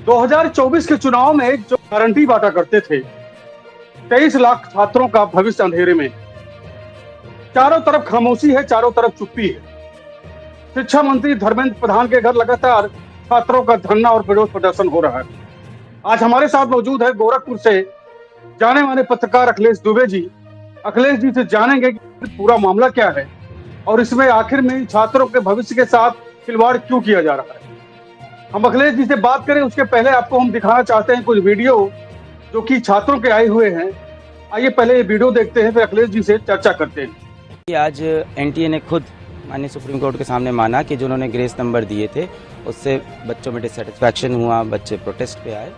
2024 के चुनाव में जो गारंटी बांटा करते थे 23 लाख छात्रों का भविष्य अंधेरे में। चारों तरफ खामोशी है, चारों तरफ चुप्पी है। शिक्षा मंत्री धर्मेंद्र प्रधान के घर लगातार छात्रों का धरना और विरोध प्रदर्शन हो रहा है। आज हमारे साथ मौजूद है गोरखपुर से जाने माने पत्रकार अखिलेश दुबे जी। अखिलेश जी से जानेंगे कि पूरा मामला क्या है और इसमें आखिर में छात्रों के भविष्य के साथ खिलवाड़ क्यों किया जा रहा है। हम अखिलेश जी से बात करें उसके पहले आपको हम दिखाना चाहते हैं कुछ वीडियो जो कि छात्रों के आए हुए हैं। आइए पहले ये वीडियो देखते हैं, फिर अखिलेश जी से चर्चा करते हैं। आज एनटीए ने खुद माननीय सुप्रीम कोर्ट के सामने माना कि जो उन्होंने ग्रेस नंबर दिए थे उससे बच्चों में डिससेटिस्फैक्शन हुआ, बच्चे प्रोटेस्ट पे आए।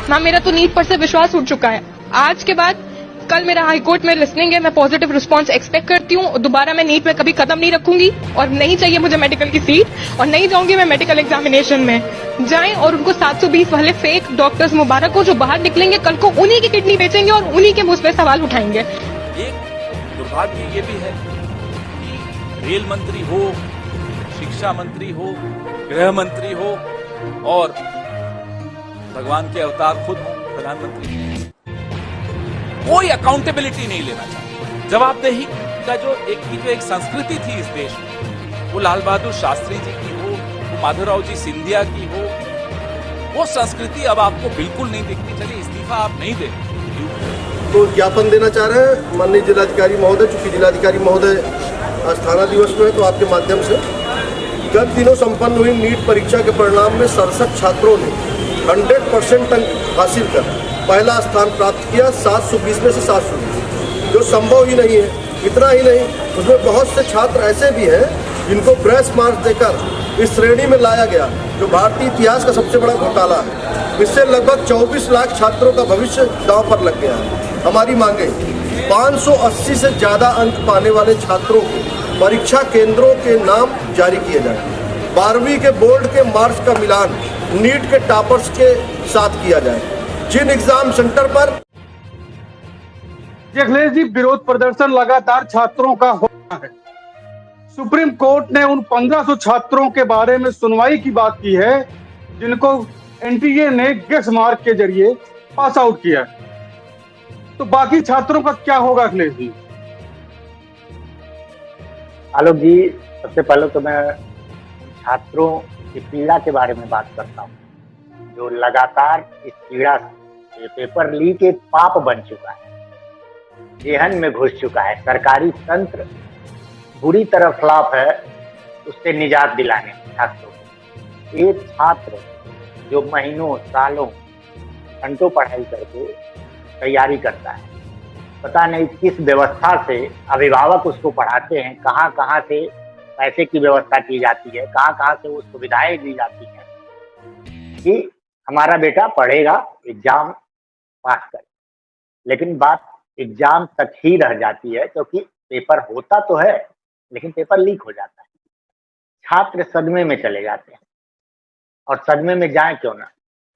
मैम, मेरा तो नीट पर से विश्वास उठ चुका है। आज के बाद कल मेरा हाईकोर्ट में लिसनिंग है। मैं पॉजिटिव रिस्पांस एक्सपेक्ट करती हूँ। दोबारा मैं नीट में कभी कदम नहीं रखूंगी और नहीं चाहिए मुझे मेडिकल की सीट और नहीं जाऊंगी मैं मेडिकल एग्जामिनेशन में। जाएं और उनको 720 वाले फेक डॉक्टर्स मुबारक को जो बाहर निकलेंगे कल को उन्हीं की किडनी बेचेंगे और उन्हीं के मुझ पे सवाल उठाएंगे। एक दुर्भाग्य ये भी है कि रेल मंत्री हो, शिक्षा मंत्री हो, गृह मंत्री हो और भगवान के अवतार खुद हो प्रधानमंत्री, कोई अकाउंटेबिलिटी नहीं लेना चाहता। जवाबदेही का जो एक संस्कृति थी इस देश में, वो लाल बहादुर शास्त्री जी की हो, वो माधवराव जी सिंधिया की हो, वो संस्कृति अब आपको बिल्कुल नहीं दिखती। चलिए इस्तीफा आप नहीं दे तो ज्ञापन देना चाह रहे हैं माननीय जिलाधिकारी महोदय। चूंकि जिलाधिकारी महोदय स्थाना दिवस में है तो आपके माध्यम से गत दिनों संपन्न हुई नीट परीक्षा के परिणाम में 67 छात्रों ने 100% अंक हासिल कर पहला स्थान प्राप्त किया। 720 में से 720, जो संभव ही नहीं है। इतना ही नहीं, उसमें बहुत से छात्र ऐसे भी हैं जिनको ग्रेस मार्क्स देकर इस श्रेणी में लाया गया, जो भारतीय इतिहास का सबसे बड़ा घोटाला है। इससे लगभग 24 लाख छात्रों का भविष्य दांव पर लग गया है। हमारी मांगे 580 से ज़्यादा अंक पाने वाले छात्रों को परीक्षा केंद्रों के नाम जारी किए जाए। 12वीं के बोर्ड के मार्क्स का मिलान नीट के टॉपर्स के साथ किया जाए। जिन एग्जाम सेंटर पर अखिलेश जी, विरोध प्रदर्शन लगातार छात्रों का हो रहा है। सुप्रीम कोर्ट ने उन 1500 छात्रों के बारे में सुनवाई की बात की है जिनको एनटीए ने गेस मार्क के जरिए पास आउट किया है। तो बाकी छात्रों का क्या होगा अखिलेश जी? आलोक जी, सबसे पहले तो मैं छात्रों की पीड़ा के बारे में बात करता हूँ, जो लगातार इस पीड़ा से पेपर लीक एक पाप बन चुका है, जेहन में घुस चुका है। सरकारी तंत्र बुरी तरह फ्लॉप है उससे निजात दिलाने छात्रों को। एक छात्र जो महीनों सालों घंटों पढ़ाई करके तैयारी करता है, पता नहीं किस व्यवस्था से अभिभावक उसको पढ़ाते हैं, कहाँ कहाँ से पैसे की व्यवस्था की जाती है, कहाँ कहाँ से वो सुविधाएं दी जाती हैं कि हमारा बेटा पढ़ेगा, एग्जाम पास करे। लेकिन बात एग्जाम तक ही रह जाती है, क्योंकि पेपर होता तो है लेकिन पेपर लीक हो जाता है। छात्र सदमे में चले जाते हैं। और सदमे में जाए क्यों ना,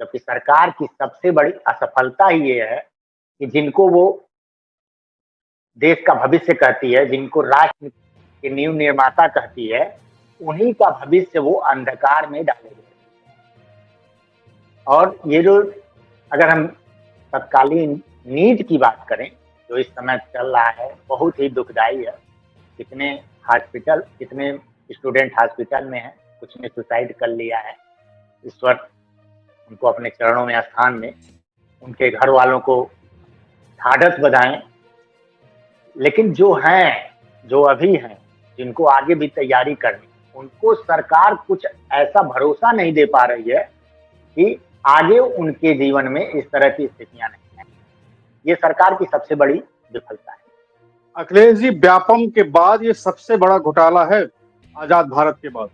क्योंकि सरकार की सबसे बड़ी असफलता ही ये है कि जिनको वो देश का भविष्य कहती है, जिनको राष्ट्र के नींव निर्माता कहती है, उन्हीं का भविष्य वो अंधकार में डाले गए। और ये जो अगर हम तत्कालीन नीट की बात करें जो इस समय चल रहा है, बहुत ही दुखदायी है। कितने स्टूडेंट हॉस्पिटल में हैं, कुछ ने सुसाइड कर लिया है। इस वक्त उनको अपने चरणों में स्थान दें, उनके घर वालों को ढाढ़स बधाएं। लेकिन जो अभी हैं, जिनको आगे भी तैयारी करनी, उनको सरकार कुछ ऐसा भरोसा नहीं दे पा रही है कि आगे उनके जीवन में इस तरह की स्थितियां नहीं हैं। ये सरकार की सबसे बड़ी विफलता है। अखिलेश जी, व्यापम के बाद ये सबसे बड़ा घोटाला है आजाद भारत के बाद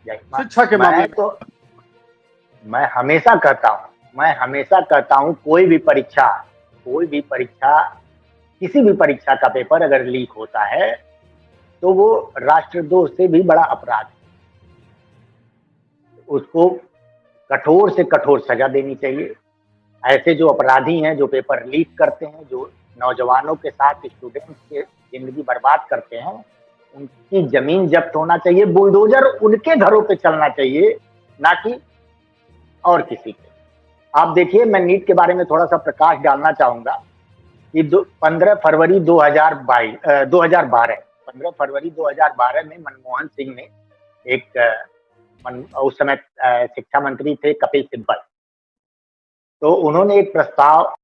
शिक्षा के मामले में। तो मैं हमेशा कहता हूँ कोई भी परीक्षा, किसी भी परीक्षा का पेपर अगर लीक होता है तो वो राष्ट्रद्रोह से भी बड़ा अपराध है। उसको कठोर से कठोर सजा देनी चाहिए। ऐसे जो अपराधी हैं, जो पेपर लीक करते हैं, जो नौजवानों के साथ, स्टूडेंट्स के जिंदगी बर्बाद करते हैं, उनकी जमीन जब्त होना चाहिए, बुलडोजर उनके घरों पे चलना चाहिए, ना कि और किसी पे। आप देखिए, मैं नीट के बारे में थोड़ा सा प्रकाश डालना चाहूंगा कि 15 फरवरी 2012 में मनमोहन सिंह ने एक उस समय शिक्षा मंत्री थे कपिल सिब्बल, तो उन्होंने एक प्रस्ताव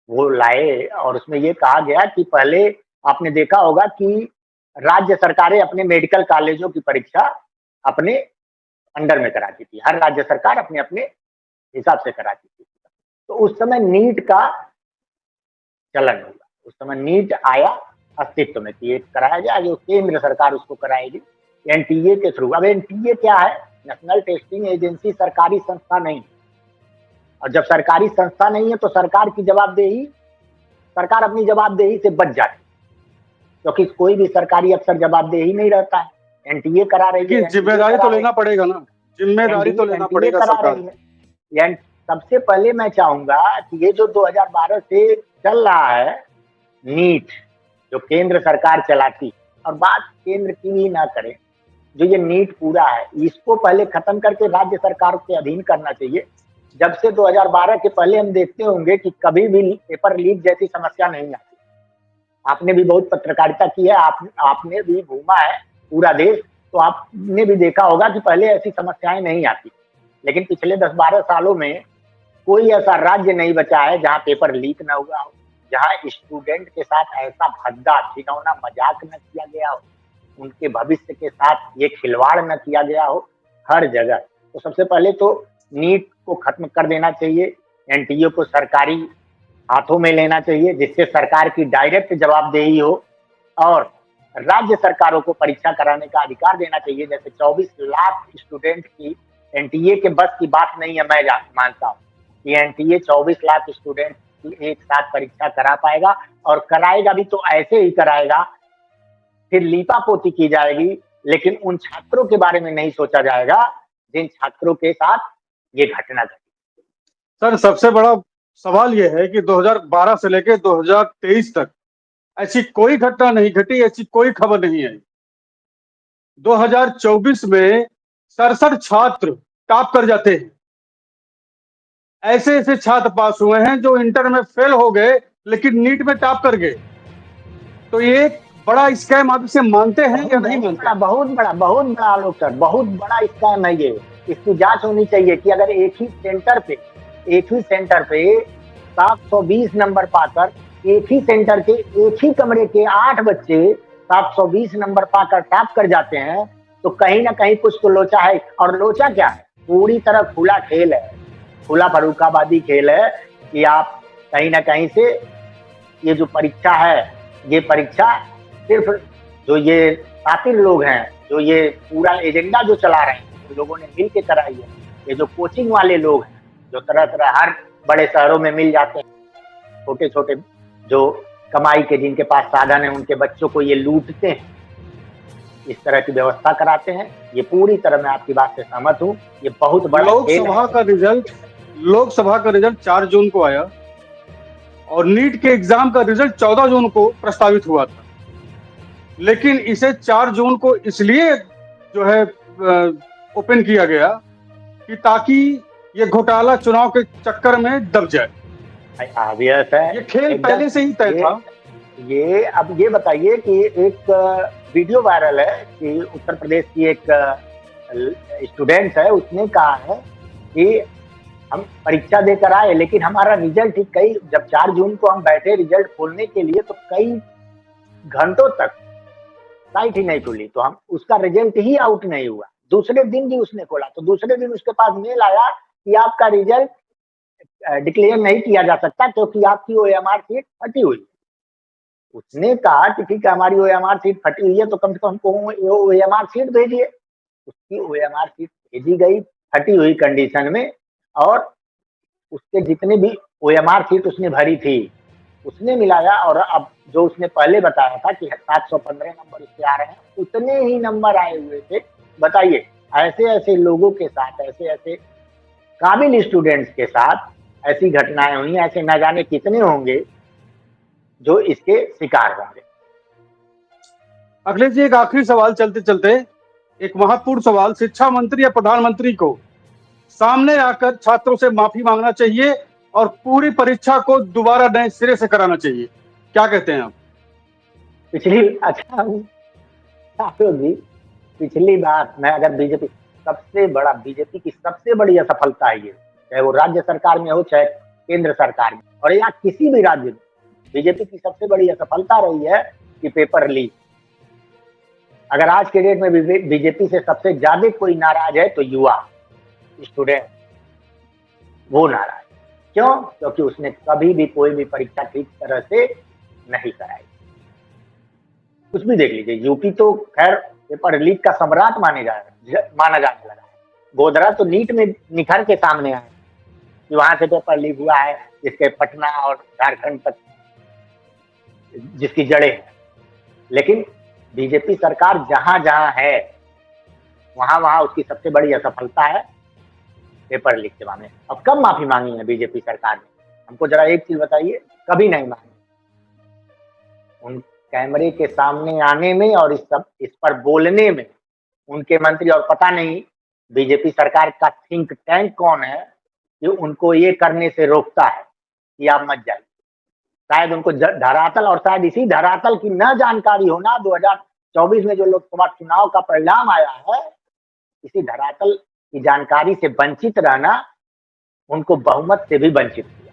वो लाए और उसमें ये कहा गया कि पहले आपने देखा होगा कि राज्य सरकारें अपने मेडिकल कॉलेजों की परीक्षा अपने अंडर में कराती थी, हर राज्य सरकार अपने अपने हिसाब से कराती थी। तो उस समय नीट का चलन होगा, उस समय नीट आया अस्तित्व में कि कराया जाए, जो केंद्र सरकार उसको कराएगी एनटीए के थ्रू। अब एनटीए क्या है? नेशनल टेस्टिंग एजेंसी सरकारी संस्था नहीं, और जब सरकारी संस्था नहीं है तो सरकार की जवाबदेही, सरकार अपनी जवाबदेही से बच जाती है, क्योंकि कोई भी सरकारी अफसर जवाबदेही नहीं रहता है। एनटीए करा रही है, जिम्मेदारी तो लेना पड़ेगा ना, जिम्मेदारी तो लेना पड़ेगा सरकार। सबसे पहले मैं चाहूंगा कि ये जो 2012 से चल रहा है नीट, जो केंद्र सरकार चलाती, और बात केंद्र की भी ना करें, जो ये नीट पूरा है इसको पहले खत्म करके राज्य सरकार के अधीन करना चाहिए। जब से 2012 के पहले हम देखते होंगे कि कभी भी पेपर लीक जैसी समस्या नहीं आती। आपने भी बहुत पत्रकारिता की है, आपने भी घूमा है पूरा देश, तो आपने भी देखा होगा कि पहले ऐसी समस्याएं नहीं आती। लेकिन पिछले 10-12 सालों में कोई ऐसा राज्य नहीं बचा है जहां पेपर लीक ना हुआ हो, जहां स्टूडेंट के साथ ऐसा भद्दा घिनौना मजाक न किया गया हो, उनके भविष्य के साथ ये खिलवाड़ न किया गया हो हर जगह। तो सबसे पहले तो नीट को खत्म कर देना चाहिए, एनटीए को सरकारी हाथों में लेना चाहिए, जिससे सरकार की डायरेक्ट जवाबदेही हो, और राज्य सरकारों को परीक्षा कराने का अधिकार देना चाहिए। जैसे 24 लाख स्टूडेंट की एनटीए के बस की बात नहीं है, मैं मानता हूँ कि एनटीए 24 लाख स्टूडेंट की एक साथ परीक्षा करा पाएगा, और कराएगा भी तो ऐसे ही कराएगा, फिर लीपापोती की जाएगी, लेकिन उन छात्रों के बारे में नहीं सोचा जाएगा जिन छात्रों के साथ ये घटना घटी। सर, सबसे बड़ा सवाल यह है कि 2012 से लेकर 2023 तक ऐसी कोई घटना नहीं घटी, ऐसी कोई खबर नहीं आई। 2024 में 67 छात्र टॉप कर जाते हैं। ऐसे ऐसे छात्र पास हुए हैं जो इंटर में फेल हो गए लेकिन नीट में टॉप कर गए। तो ये एक बड़ा स्कैम आप इसे मानते हैं या नहीं मानते? बहुत बड़ा आलोक सर, बहुत बड़ा स्कैम है ये। इसकी जांच होनी चाहिए कि अगर एक ही सेंटर पे 720 नंबर पाकर, एक ही सेंटर के एक ही कमरे के 8 बच्चे 720 नंबर पाकर टॉप कर जाते हैं, तो कहीं ना कहीं कुछ तो लोचा है। और लोचा क्या है? पूरी तरह खुला खेल है, खुला फरूखाबादी खेल है कि आप कहीं ना कहीं से ये जो परीक्षा है, ये परीक्षा सिर्फ जो ये कातिल लोग हैं, जो ये पूरा एजेंडा जो चला रहे हैं, उन लोगों ने मिल के कराई है। ये जो कोचिंग वाले लोग हैं, जो तरह तरह हर बड़े शहरों में मिल जाते हैं, छोटे छोटे जो कमाई के जिनके पास साधन है, उनके बच्चों को ये लूटते हैं, इस तरह की व्यवस्था कराते हैं। ये पूरी तरह मैं आपकी बात से सहमत हूँ। ये बहुत बड़ा लोकसभा का रिजल्ट 4 जून को आया और नीट के एग्जाम का रिजल्ट 14 जून को प्रस्तावित हुआ था, लेकिन इसे 4 जून को इसलिए जो है ओपन किया गया कि ताकि ये घोटाला चुनाव के चक्कर में दब जाए। ऑब्वियस है, ये खेल पहले से ही तय था। ये अब ये बताइए कि एक वीडियो वायरल है कि उत्तर प्रदेश की एक स्टूडेंट है, उसने कहा है कि हम परीक्षा देकर आए लेकिन हमारा रिजल्ट ही जब 4 जून को हम बैठे रिजल्ट खोलने के लिए, तो कई घंटों तक साइट ही नहीं खुली, तो हम उसका रिजल्ट ही आउट नहीं हुआ। दूसरे दिन भी उसने खोला तो दूसरे दिन उसके पास मेल आया कि आपका रिजल्ट डिक्लेयर नहीं किया जा सकता क्योंकि आपकी ओएमआर सीट फटी हुई। उसने कहा कि ठीक है, हमारी ओएमआर सीट फटी हुई है तो कम से कम हमको ओएमआर सीट भेजिए। उसकी ओएमआर सीट भेजी गई फटी हुई कंडीशन में, और उसके जितने भी ओएमआर सीट उसने भरी थी उसने मिलाया, और अब जो उसने पहले बताया था कि 715 नंबर उसके आ रहे हैं, उतने ही नंबर आए हुए थे। बताइए, ऐसे ऐसे लोगों के साथ, ऐसे ऐसे काबिल स्टूडेंट्स के साथ ऐसी घटनाएं हुई, ऐसे न जाने कितने होंगे जो इसके शिकार होंगे। अखिलेश जी, एक आखिरी सवाल चलते चलते, एक महत्वपूर्ण सवाल, शिक्षा मंत्री या प्रधानमंत्री को सामने आकर छात्रों से माफी मांगना चाहिए और पूरी परीक्षा को दोबारा नए सिरे से कराना चाहिए, क्या कहते हैं आप? राहुल जी, पिछली बार मैं अगर बीजेपी की सबसे बड़ी असफलता है ये, चाहे वो राज्य सरकार में हो चाहे केंद्र सरकार में, और या किसी भी राज्य में, बीजेपी की सबसे बड़ी असफलता रही है कि पेपर लीक। अगर आज के डेट में बीजेपी से सबसे ज्यादा कोई नाराज है तो युवा स्टूडेंट, वो नाराज। क्यों? क्योंकि उसने कभी भी कोई भी परीक्षा ठीक तरह से नहीं कराई। कुछ भी देख लीजिए, यूपी तो खैर पेपर लीक का सम्राट माना जाने लगा है। गोधरा तो नीट में निखर के सामने आए कि वहां से पेपर लीक हुआ है, जिसके पटना और झारखंड तक जिसकी जड़ें हैं। लेकिन बीजेपी सरकार जहां जहां है वहां वहां उसकी सबसे बड़ी असफलता है पेपर लीक के मामले। अब कब माफी मांगी है बीजेपी सरकार ने? हमको जरा एक चीज बताइए, कभी नहीं मांगी। उन कैमरे के सामने आने में और इस पर बोलने में उनके मंत्री, और पता नहीं बीजेपी सरकार का थिंक टैंक कौन है जो उनको ये करने से रोकता है कि आप मत जाइए। शायद उनको धरातल, और शायद इसी धरातल की न जानकारी होना, 2024 में जो लोकसभा चुनाव का परिणाम आया है, इसी धरातल की जानकारी से वंचित रहना उनको बहुमत से भी वंचित किया।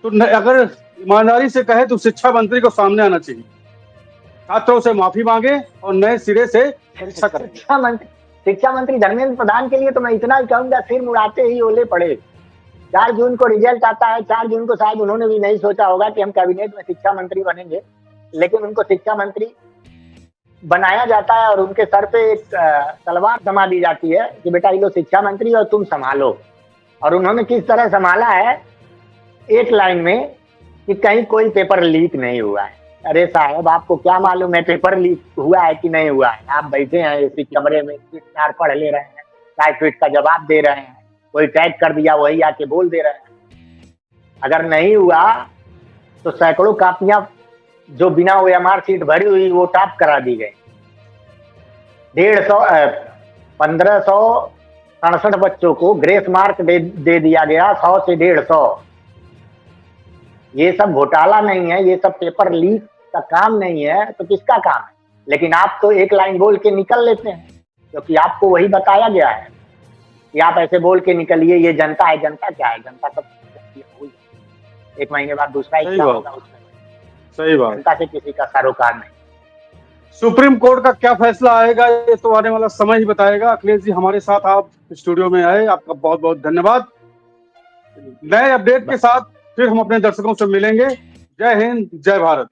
तो अगर ईमानदारी से कहे तो शिक्षा मंत्री को सामने आना चाहिए, छात्रों से माफी मांगे और नए सिरे से परीक्षा करें। शिक्षा मंत्री धर्मेंद्र प्रधान के लिए तो मैं इतना ही कहूंगा, सिर मुड़ाते ही ओले पड़े। 4 जून को रिजल्ट आता है, 4 जून को शायद उन्होंने भी नहीं सोचा होगा कि हम कैबिनेट में शिक्षा मंत्री बनेंगे, लेकिन उनको शिक्षा मंत्री बनाया जाता है और उनके सर पे एक तलवार थमा दी जाती है कि बेटा ये लो शिक्षा मंत्री और तुम संभालो। और उन्होंने किस तरह संभाला है, एक लाइन में, कि कहीं कोई पेपर लीक नहीं हुआ है। अरे साहब, आपको क्या मालूम है पेपर लीक हुआ है कि नहीं हुआ है? आप बैठे हैं इसी कमरे में, ट्वीट पढ़ ले रहे हैं, लाइव ट्वीट का जवाब दे रहे हैं, कोई टैग कर दिया वही आके बोल दे रहे हैं। अगर नहीं हुआ तो सैकड़ों कापियां जो बिना OMR सीट भरी हुई वो टाप करा दी गई। 1567 बच्चों को ग्रेस मार्क दे दिया गया, 100 से 150। ये सब घोटाला नहीं है, ये सब पेपर लीक का काम नहीं है, तो किसका काम है? लेकिन आप तो एक लाइन बोल के निकल लेते हैं, क्योंकि आपको वही बताया गया है कि आप ऐसे बोल के निकलिए, ये जनता है। जनता क्या है? जनता कब एक महीने बाद दूसरा एग्जाम होगा, उसमें सही बात, जनता से किसी का सरोकार नहीं। सुप्रीम कोर्ट का क्या फैसला आएगा ये तो आने वाला समय ही बताएगा। अखिलेश जी, हमारे साथ आप स्टूडियो में आए, आपका बहुत बहुत धन्यवाद। नए अपडेट के साथ फिर हम अपने दर्शकों से मिलेंगे। जय हिंद, जय भारत।